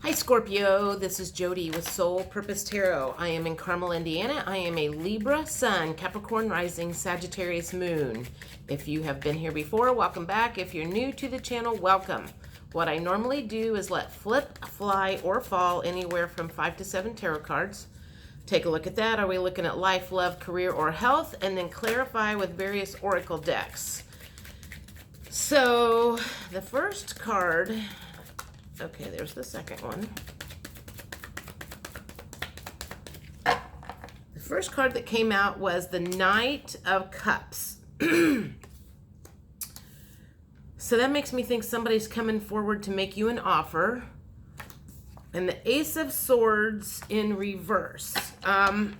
Hi Scorpio, this is Jody with Soul Purpose Tarot. I am in Carmel, Indiana. I am a Libra Sun, Capricorn Rising, Sagittarius Moon. If you have been here before, welcome back. If you're new to the channel, welcome. What I normally do is let flip, fly, or fall anywhere from 5 to 7 tarot cards. Take a look at that. Are we looking at life, love, career, or health? And then clarify with various oracle decks. So the first card... Okay, there's the second one. The first card that came out was the Knight of Cups. So that makes me think somebody's coming forward to make you an offer. And the Ace of Swords in reverse. Some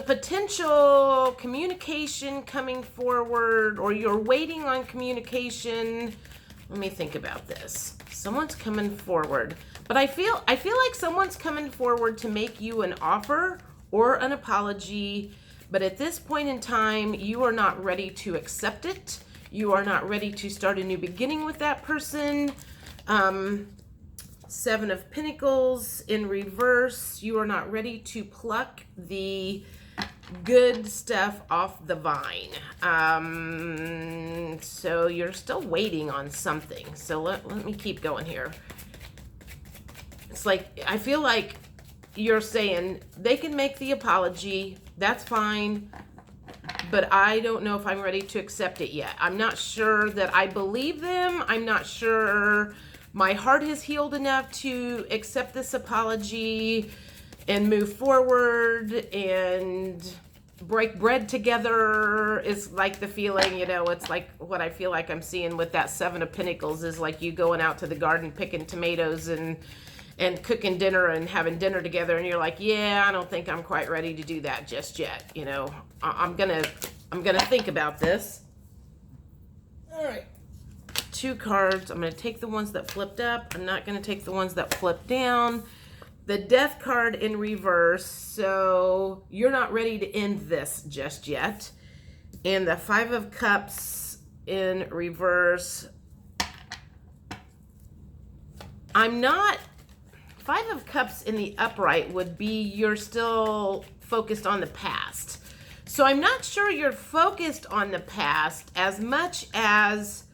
potential communication coming forward, or you're waiting on communication. Let me think about this. Someone's coming forward, but I feel like someone's coming forward to make you an offer or an apology, but at this point in time, you are not ready to accept it. You are not ready to start a new beginning with that person. Seven of Pentacles in reverse. You are not ready to pluck the good stuff off the vine. So you're still waiting on something. So let me keep going here. It's like, I feel like you're saying they can make the apology. That's fine. But I don't know if I'm ready to accept it yet. I'm not sure that I believe them. I'm not sure my heart has healed enough to accept this apology and move forward and break bread together. Is like the feeling, you know, it's like what I feel like I'm seeing with that Seven of Pentacles is like you going out to the garden picking tomatoes and cooking dinner and having dinner together, and you're like, yeah, I don't think I'm quite ready to do that just yet. You know, I'm gonna think about this. All right, 2 cards. I'm gonna take the ones that flipped up. I'm not gonna take the ones that flipped down. The Death card in reverse, so you're not ready to end this just yet. And the 5 of Cups in reverse. I'm not... 5 of Cups in the upright would be you're still focused on the past. So I'm not sure you're focused on the past as much as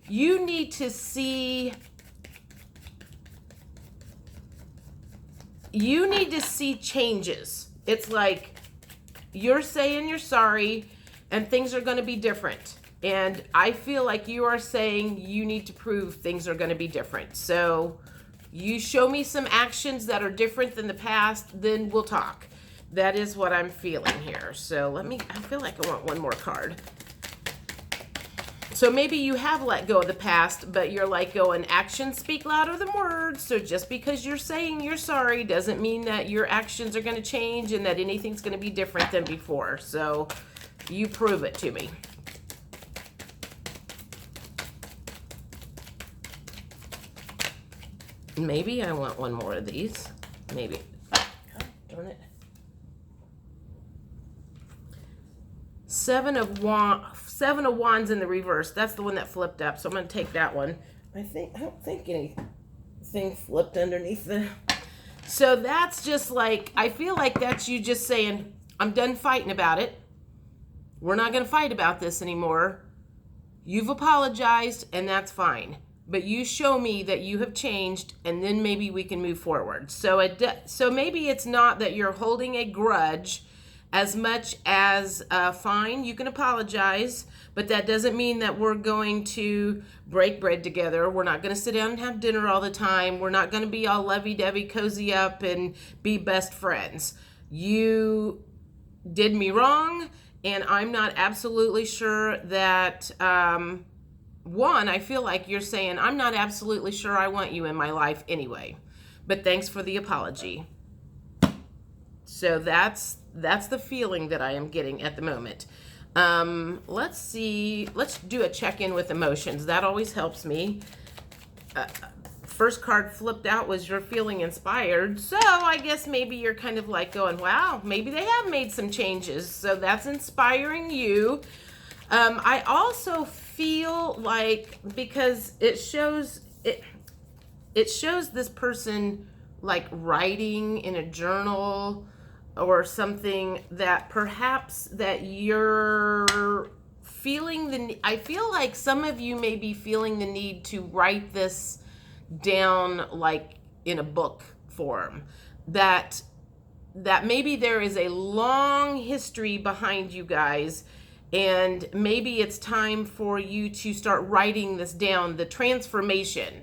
you need to see... You need to see changes. It's like you're saying you're sorry and things are going to be different. And I feel like you are saying you need to prove things are going to be different. So you show me some actions that are different than the past, then we'll talk. That is what I'm feeling here. So I feel like I want one more card. So maybe you have let go of the past, but you're like going, actions speak louder than words. So just because you're saying you're sorry doesn't mean that your actions are going to change and that anything's going to be different than before. So you prove it to me. Maybe I want one more of these. Maybe. God darn it. 7 of Wands in the reverse. That's the one that flipped up. So I'm going to take that one. I don't think anything flipped underneath the... So that's just like, I feel like that's you just saying, I'm done fighting about it. We're not going to fight about this anymore. You've apologized and that's fine. But you show me that you have changed and then maybe we can move forward. So maybe it's not that you're holding a grudge as much as, fine, you can apologize, but that doesn't mean that we're going to break bread together. We're not going to sit down and have dinner all the time. We're not going to be all lovey-dovey, cozy up, and be best friends. You did me wrong, and I'm not absolutely sure that, one, I feel like you're saying, I'm not absolutely sure I want you in my life anyway, but thanks for the apology. So that's the feeling that I am getting at the moment. Let's see. Let's do a check-in with emotions. That always helps me. First card flipped out was you're feeling inspired. So I guess maybe you're kind of like going, wow, maybe they have made some changes. So that's inspiring you. I also feel like, because it shows it, it shows this person like writing in a journal or something, that perhaps that you're feeling I feel like some of you may be feeling the need to write this down like in a book form, that maybe there is a long history behind you guys, and maybe it's time for you to start writing this down, the transformation.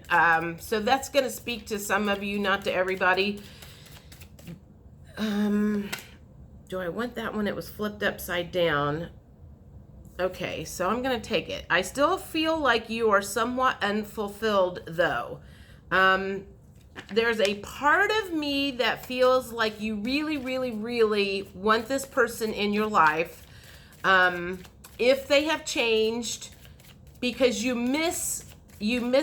So that's going to speak to some of you, not to everybody. Do I want that one? It was flipped upside down. Okay, so I'm going to take it. I still feel like you are somewhat unfulfilled, though. There's a part of me that feels like you really, really, really want this person in your life. If they have changed, because you miss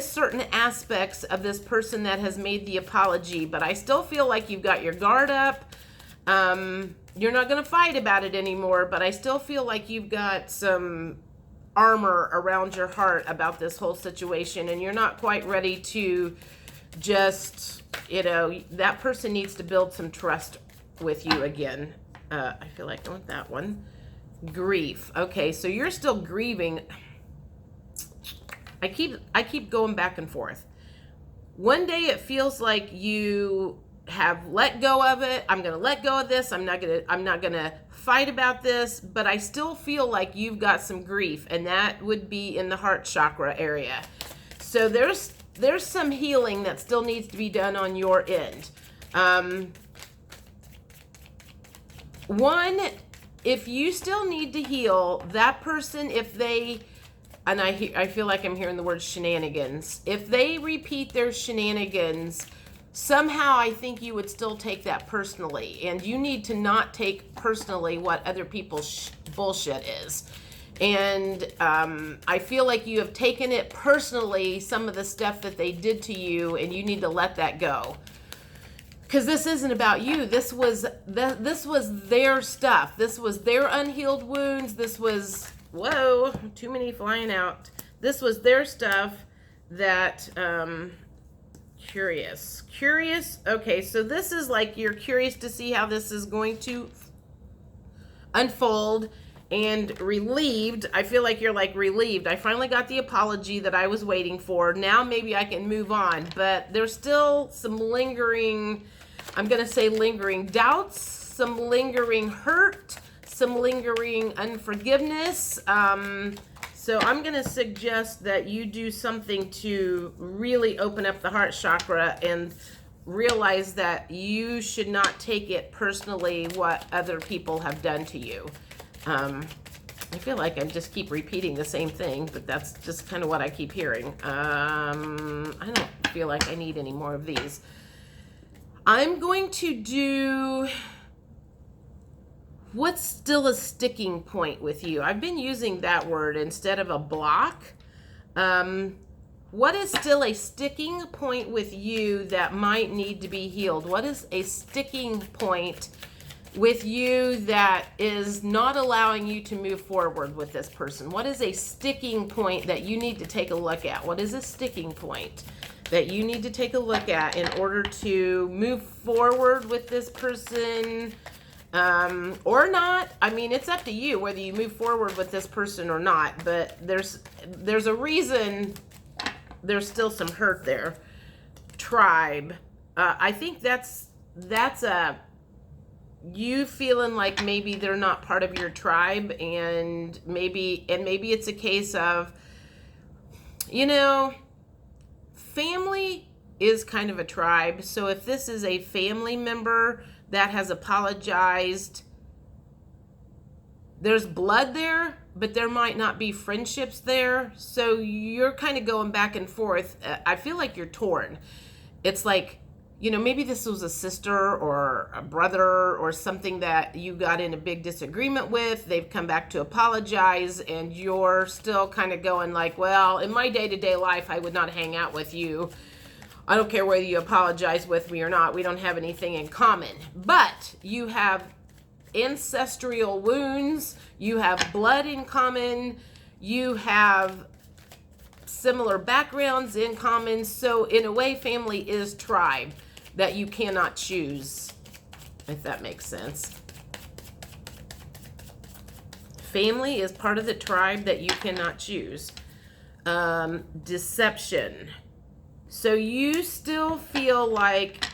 certain aspects of this person that has made the apology, but I still feel like you've got your guard up. You're not going to fight about it anymore, but I still feel like you've got some armor around your heart about this whole situation, and you're not quite ready to just, that person needs to build some trust with you again. I feel like I want that one. Grief. Okay, so you're still grieving. I keep going back and forth. One day it feels like you have let go of it. I'm going to let go of this. I'm not going to fight about this, but I still feel like you've got some grief, and that would be in the heart chakra area. So there's some healing that still needs to be done on your end. One, if you still need to heal, that person, if they, and I feel like I'm hearing the word shenanigans, if they repeat their shenanigans, somehow I think you would still take that personally, and you need to not take personally what other people's bullshit is. And I feel like you have taken it personally, some of the stuff that they did to you, and you need to let that go. Because this isn't about you. This was their stuff. This was their unhealed wounds. This was, whoa, too many flying out. This was their stuff that, curious. Okay, so this is like you're curious to see how this is going to unfold. And relieved. I feel like you're like relieved. I finally got the apology that I was waiting for. Now maybe I can move on. But there's still some lingering, I'm going to say lingering doubts, some lingering hurt, some lingering unforgiveness. So I'm going to suggest that you do something to really open up the heart chakra and realize that you should not take it personally what other people have done to you. I feel like I just keep repeating the same thing, but that's just kind of what I keep hearing. I don't feel like I need any more of these. I'm going to do what's still a sticking point with you. I've been using that word instead of a block. What is still a sticking point with you that might need to be healed? What is a sticking point with you that is not allowing you to move forward with this person? What is a sticking point that you need to take a look at? What is a sticking point that you need to take a look at in order to move forward with this person, or not? I mean, it's up to you whether you move forward with this person or not, but there's a reason there's still some hurt there. Tribe. I think that's a you feeling like maybe they're not part of your tribe, and maybe it's a case of, family is kind of a tribe. So if this is a family member that has apologized, there's blood there, but there might not be friendships there. So you're kind of going back and forth. I feel like you're torn. It's like, maybe this was a sister or a brother or something that you got in a big disagreement with. They've come back to apologize, and you're still kind of going like, well, in my day-to-day life, I would not hang out with you. I don't care whether you apologize with me or not. We don't have anything in common. But you have ancestral wounds. You have blood in common. You have similar backgrounds in common. So in a way, family is tribe that you cannot choose, if that makes sense. Family is part of the tribe that you cannot choose. Deception. So you still feel like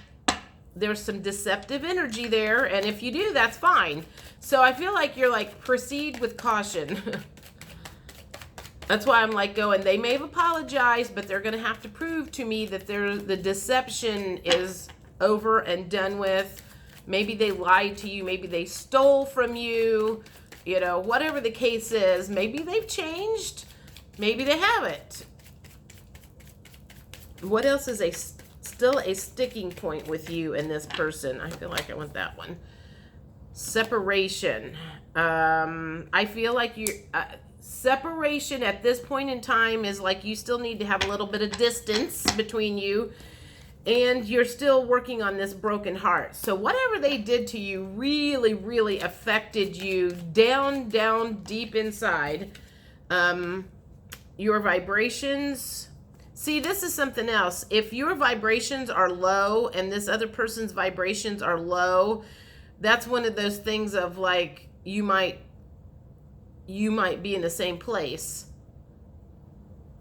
there's some deceptive energy there, and if you do, that's fine. So I feel like you're like, proceed with caution. That's why I'm like going, they may have apologized, but they're going to have to prove to me that the deception is over and done with. Maybe they lied to you. Maybe they stole from you. You know, whatever the case is, maybe they've changed. Maybe they haven't. What else is still a sticking point with you and this person? I feel like I want that one. Separation. I feel like separation at this point in time is like you still need to have a little bit of distance between you, and you're still working on this broken heart. So whatever they did to you really, really affected you down deep inside. Your vibrations. See, this is something else. If your vibrations are low and this other person's vibrations are low, that's one of those things of like, you might be in the same place,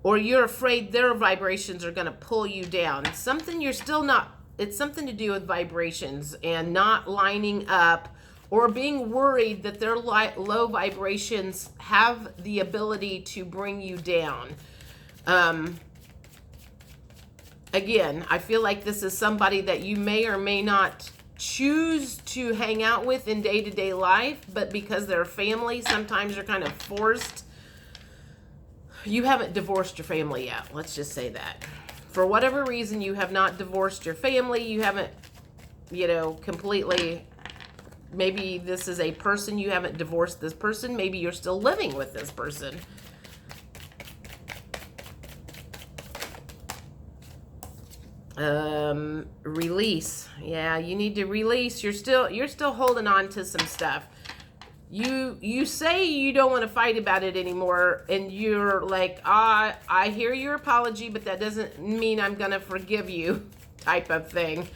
or you're afraid their vibrations are going to pull you down. Something you're still not, it's something to do with vibrations and not lining up, or being worried that their low vibrations have the ability to bring you down. Again, I feel like this is somebody that you may or may not choose to hang out with in day-to-day life, but because they're family, sometimes you're kind of forced. You haven't divorced your family yet. Let's just say that. For whatever reason, you have not divorced your family. You haven't, completely. Maybe this is a person, you haven't divorced this person. Maybe you're still living with this person. Release. Yeah, you need to release. You're still holding on to some stuff. You say you don't want to fight about it anymore, and you're like, I hear your apology, but that doesn't mean I'm gonna forgive you, type of thing.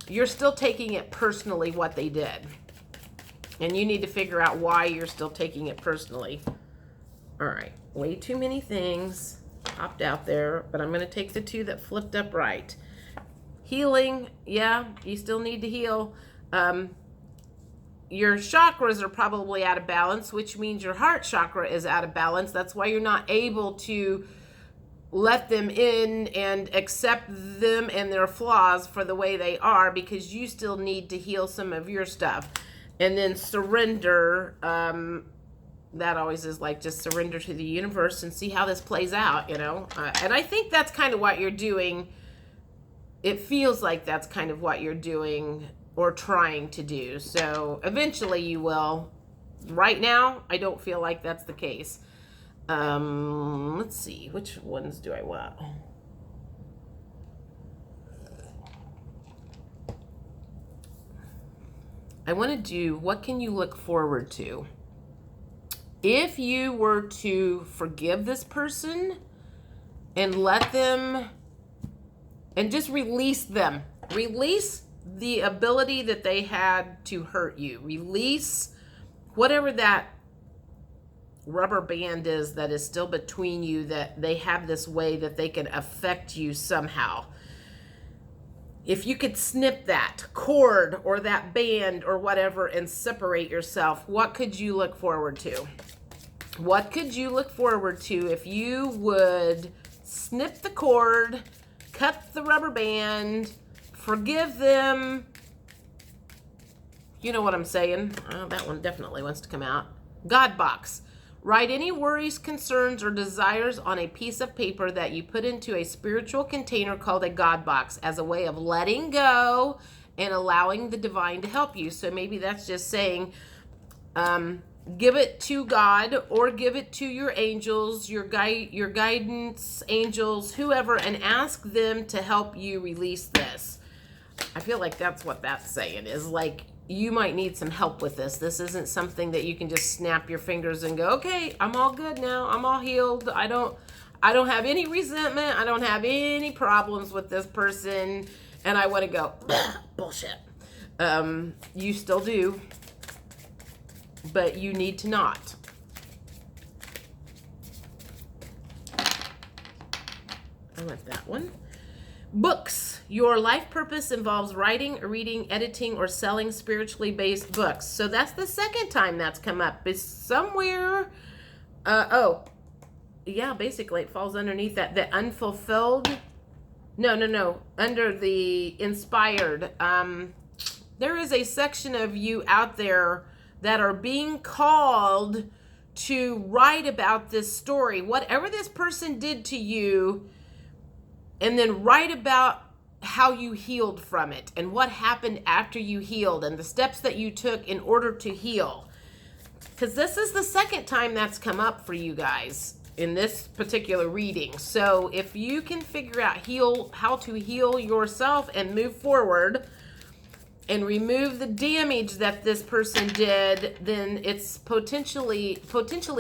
You're still taking it personally, what they did, and you need to figure out why you're still taking it personally. All right, way too many things popped out there, but I'm going to take the two that flipped up right. Healing. Yeah, you still need to heal. Your chakras are probably out of balance, which means your heart chakra is out of balance. That's why you're not able to let them in and accept them and their flaws for the way they are, because you still need to heal some of your stuff. And then surrender. That always is like, just surrender to the universe and see how this plays out, and I think that's kind of what you're doing. It feels like that's kind of what you're doing or trying to do. So eventually you will. Right now, I don't feel like that's the case. Let's see, which ones do I want? I want to do, what can you look forward to? If you were to forgive this person and let them, and just release them, release the ability that they had to hurt you, release whatever that rubber band is that is still between you, that they have this way that they can affect you somehow. If you could snip that cord or that band or whatever and separate yourself, what could you look forward to? What could you look forward to if you would snip the cord, cut the rubber band, forgive them? You know what I'm saying? Oh, that one definitely wants to come out. God box. Write any worries, concerns, or desires on a piece of paper that you put into a spiritual container called a God box, as a way of letting go and allowing the divine to help you. So maybe that's just saying, give it to God, or give it to your angels, your guidance angels, whoever, and ask them to help you release this. I feel like that's what that's saying, is like, you might need some help with this. This isn't something that you can just snap your fingers and go, okay, I'm all good now. I'm all healed. I don't I don't have any resentment. I don't have any problems with this person. And I want to go, bullshit. You still do. But you need to not. I want that one. Books. Your life purpose involves writing, reading, editing, or selling spiritually based books. So that's the second time that's come up. It's somewhere. Yeah, basically it falls underneath that. The unfulfilled. No. Under the inspired. There is a section of you out there that are being called to write about this story. Whatever this person did to you, and then write about how you healed from it and what happened after you healed and the steps that you took in order to heal. Because this is the second time that's come up for you guys in this particular reading. So if you can figure out how to heal yourself and move forward and remove the damage that this person did, then it's potentially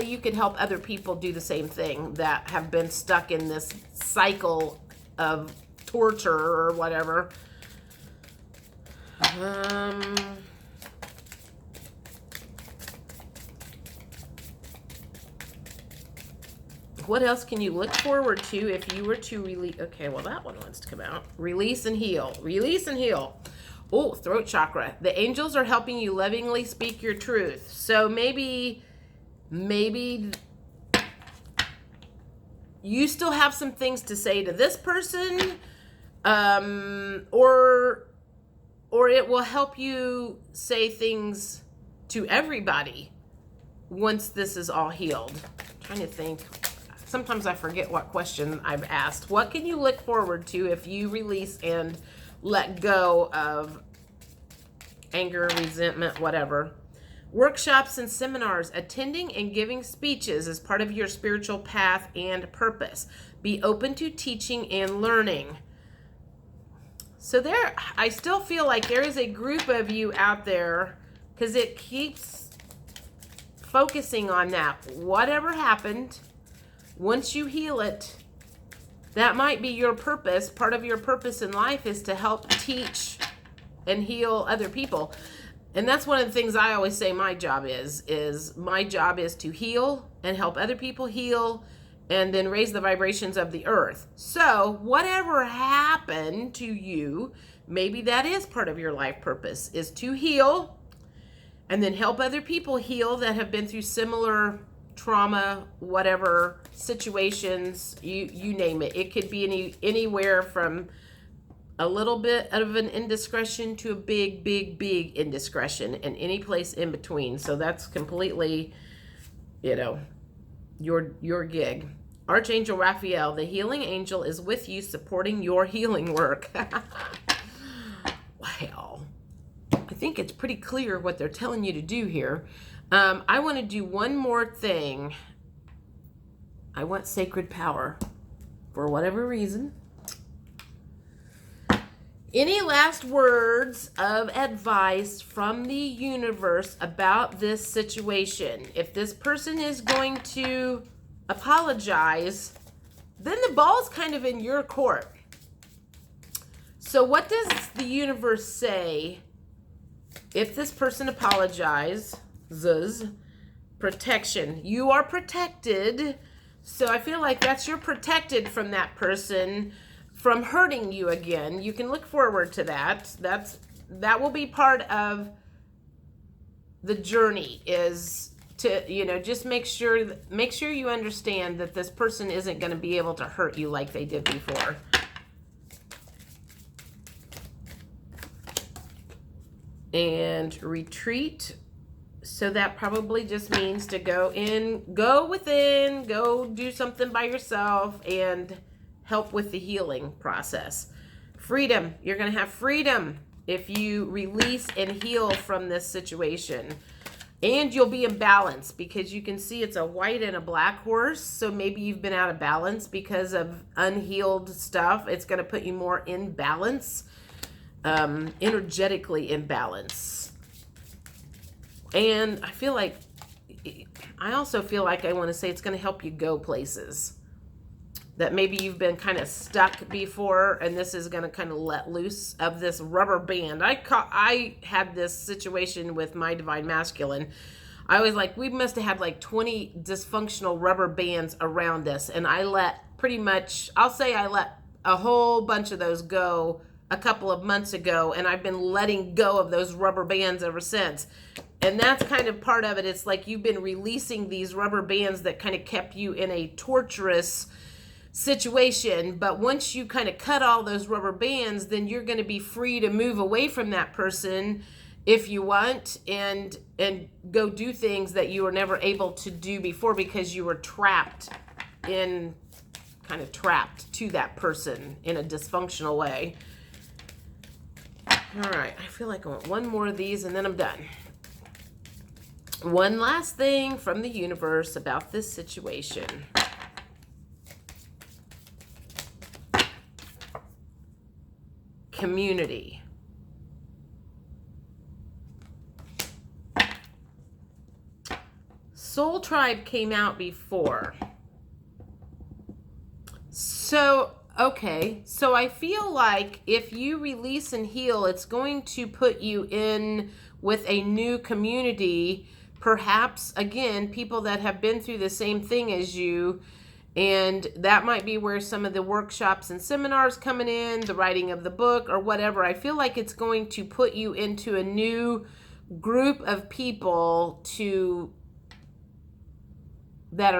you could help other people do the same thing that have been stuck in this cycle of torture or whatever. What else can you look forward to if you were to release? Okay, well, that one wants to come out. Release and heal. Release and heal. Oh, throat chakra. The angels are helping you lovingly speak your truth. So maybe you still have some things to say to this person, or it will help you say things to everybody once this is all healed. I'm trying to think. Sometimes I forget what question I've asked. What can you look forward to if you release and let go of anger, resentment, whatever? Workshops and seminars. Attending and giving speeches is part of your spiritual path and purpose. Be open to teaching and learning. So there, I still feel like there is a group of you out there, because it keeps focusing on that. Whatever happened, once you heal it, that might be your purpose. Part of your purpose in life is to help teach and heal other people. And that's one of the things I always say my job is my job is to heal and help other people heal and then raise the vibrations of the earth. So whatever happened to you, maybe that is part of your life purpose, is to heal and then help other people heal that have been through similar trauma, whatever situations, you name it. It could be anywhere from a little bit of an indiscretion to a big indiscretion, and any place in between. So that's completely, your gig. Archangel Raphael, the healing angel, is with you, supporting your healing work. Wow. I think it's pretty clear what they're telling you to do here. I want to do one more thing. I want sacred power for whatever reason. Any last words of advice from the universe about this situation? If this person is going to apologize, then the ball's kind of in your court. So what does the universe say if this person apologizes? Protection. You are protected. So I feel like you're protected from that person from hurting you again. You can look forward to that. That will be part of the journey, is to, just make sure you understand that this person isn't going to be able to hurt you like they did before. And retreat. So that probably just means to go within, go do something by yourself and help with the healing process. Freedom. You're going to have freedom if you release and heal from this situation. And you'll be in balance, because you can see it's a white and a black horse. So maybe you've been out of balance because of unhealed stuff. It's going to put you more in balance, energetically in balance. And I also feel like I want to say it's going to help you go places. that maybe you've been kind of stuck before, and this is going to kind of let loose of this rubber band. I had this situation with my divine masculine. I was like, we must have had like 20 dysfunctional rubber bands around us, and I let I let a whole bunch of those go a couple of months ago, and I've been letting go of those rubber bands ever since. And that's kind of part of it. It's like you've been releasing these rubber bands that kind of kept you in a torturous situation, but once you kind of cut all those rubber bands, then you're going to be free to move away from that person if you want, and go do things that you were never able to do before because you were trapped to that person in a dysfunctional way. All right, I feel like I want one more of these and then I'm done. One last thing from the universe about this situation. Community. Soul Tribe came out before. So, okay. So I feel like if you release and heal, it's going to put you in with a new community. Perhaps, again, people that have been through the same thing as you. And that might be where some of the workshops and seminars coming in, the writing of the book or whatever. I feel like it's going to put you into a new group of people that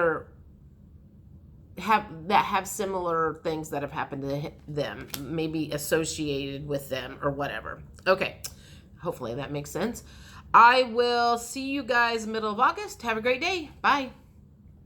have similar things that have happened to them, maybe associated with them or whatever. Okay, hopefully that makes sense. I will see you guys middle of August. Have a great day. Bye.